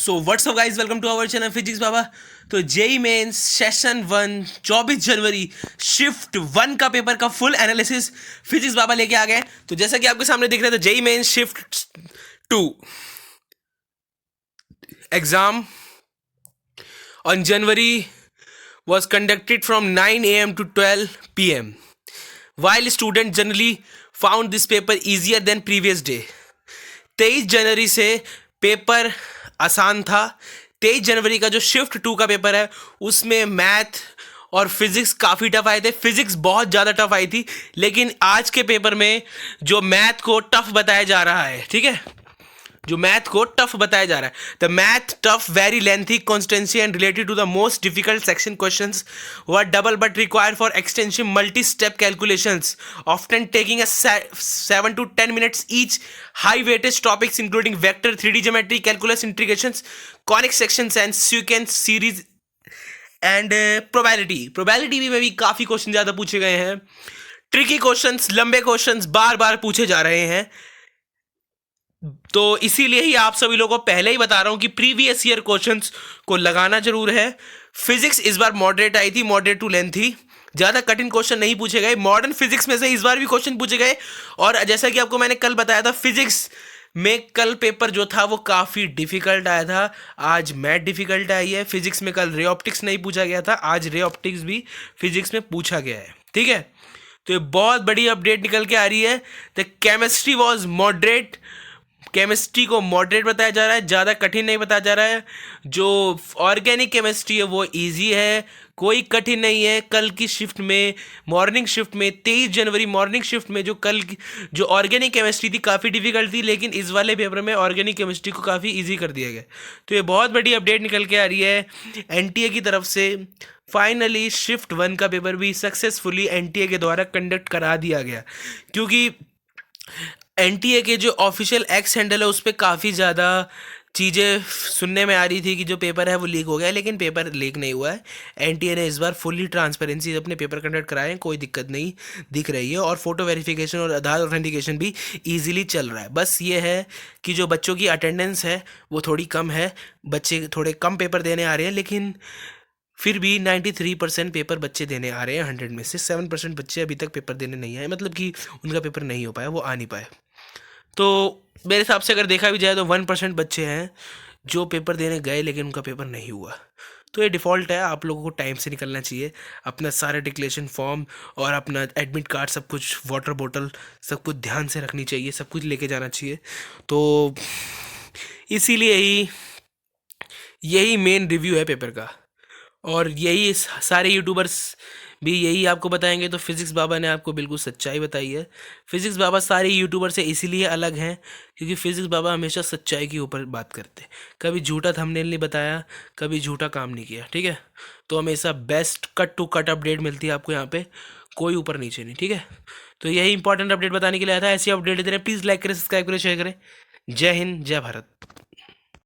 So what's up guys, welcome to our channel physics Baba. तो JEE mains session 1 24 जनवरी shift 1 का paper का full analysis physics बाबा लेके आ गए। तो जैसा कि आपके सामने दिख रहा है, तो JEE mains shift 2 exam on January was conducted from 9 a.m. to 12 p.m. while students generally found this paper easier than previous day. 23 जनवरी से पेपर आसान था। 23 जनवरी का जो शिफ्ट 2 का पेपर है उसमें मैथ और फिजिक्स काफ़ी टफ आए थे। फिजिक्स बहुत ज़्यादा टफ आई थी, लेकिन आज के पेपर में जो मैथ को टफ बताया जा रहा है, ठीक है, जो मैथ को टफ बताया जा रहा है, the math tough very lengthy constancy and related to the most difficult section questions were doable but required for extensive multi step calculations often taking 7 to 10 minutes each. High weightage topics including vector, 3D geometry, calculus, integrations, conic sections and secant series and probability में भी काफ़ी question ज़्यादा पूछे गए हैं। Tricky questions, लंबे questions बार बार पूछे जा रहे हैं। तो इसीलिए ही आप सभी लोगों को पहले ही बता रहा हूं कि प्रीवियस ईयर क्वेश्चंस को लगाना जरूर है। फिजिक्स इस बार मॉडरेट आई थी, मॉडरेट टू लेंथी, ज़्यादा कठिन क्वेश्चन नहीं पूछे गए। मॉडर्न फिजिक्स में से इस बार भी क्वेश्चन पूछे गए, और जैसा कि आपको मैंने कल बताया था, फिजिक्स में कल पेपर जो था वो काफ़ी डिफिकल्ट आया था। आज मैथ डिफिकल्ट आई है। फिजिक्स में कल रे ऑप्टिक्स नहीं पूछा गया था, आज रे ऑप्टिक्स भी फिजिक्स में पूछा गया है, ठीक है। तो ये बहुत बड़ी अपडेट निकल के आ रही है। The chemistry was moderate, chemistry को मॉडरेट बताया जा रहा है, ज़्यादा कठिन नहीं बताया जा रहा है। जो ऑर्गेनिक केमिस्ट्री है वो इजी है, कोई कठिन नहीं है। कल की शिफ्ट में, मॉर्निंग शिफ्ट में, 23 जनवरी मॉर्निंग शिफ्ट में जो कल की जो ऑर्गेनिक केमिस्ट्री थी काफ़ी डिफिकल्ट थी, लेकिन इस वाले पेपर में ऑर्गेनिक केमिस्ट्री को काफ़ी ईजी कर दिया गया। तो ये बहुत बड़ी अपडेट निकल के आ रही है एनटीए की तरफ से। फाइनली शिफ्ट 1 का पेपर भी सक्सेसफुली एनटीए के द्वारा कंडक्ट करा दिया गया, क्योंकि एनटीए के जो ऑफिशियल एक्स हैंडल है उस पर काफ़ी ज़्यादा चीज़ें सुनने में आ रही थी कि जो पेपर है वो लीक हो गया है, लेकिन पेपर लीक नहीं हुआ है। एनटीए ने इस बार फुल्ली ट्रांसपेरेंसी से अपने पेपर कंडक्ट कराए हैं, कोई दिक्कत नहीं दिख रही है, और फोटो वेरिफिकेशन और आधार ऑथेंटिकेशन भी इजीली चल रहा है। बस ये है कि जो बच्चों की अटेंडेंस है वो थोड़ी कम है, बच्चे थोड़े कम पेपर देने आ रहे हैं, लेकिन फिर भी 93% पेपर बच्चे देने आ रहे हैं। 100 में से 7% बच्चे अभी तक पेपर देने नहीं आए, मतलब कि उनका पेपर नहीं हो पाया, वो आ नहीं पाए। तो मेरे हिसाब से अगर देखा भी जाए तो 1% बच्चे हैं जो पेपर देने गए लेकिन उनका पेपर नहीं हुआ। तो ये डिफ़ॉल्ट है, आप लोगों को टाइम से निकलना चाहिए। अपना सारा डिक्लेरेशन फॉर्म और अपना एडमिट कार्ड, सब कुछ, वाटर बोतल, सब कुछ ध्यान से रखनी चाहिए, सब कुछ लेके जाना चाहिए। तो इसीलिए ही यही मेन रिव्यू है पेपर का, और यही सारे यूट्यूबर्स भी यही आपको बताएंगे। तो फिजिक्स बाबा ने आपको बिल्कुल सच्चाई बताई है। फिजिक्स बाबा सारे यूट्यूबर से इसीलिए अलग हैं क्योंकि फिजिक्स बाबा हमेशा सच्चाई के ऊपर बात करते हैं, कभी झूठा थंबनेल नहीं बताया, कभी झूठा काम नहीं किया, ठीक है। तो हमेशा best cut to cut update मिलती है आपको यहाँ पे, कोई ऊपर नीचे नहीं, ठीक है। तो यही इंपॉर्टेंट अपडेट बताने के लिए आया था। ऐसी अपडेट दे रहे हैं, प्लीज़ लाइक करें, सब्सक्राइब करें, शेयर करें। जय हिंद, जय भारत।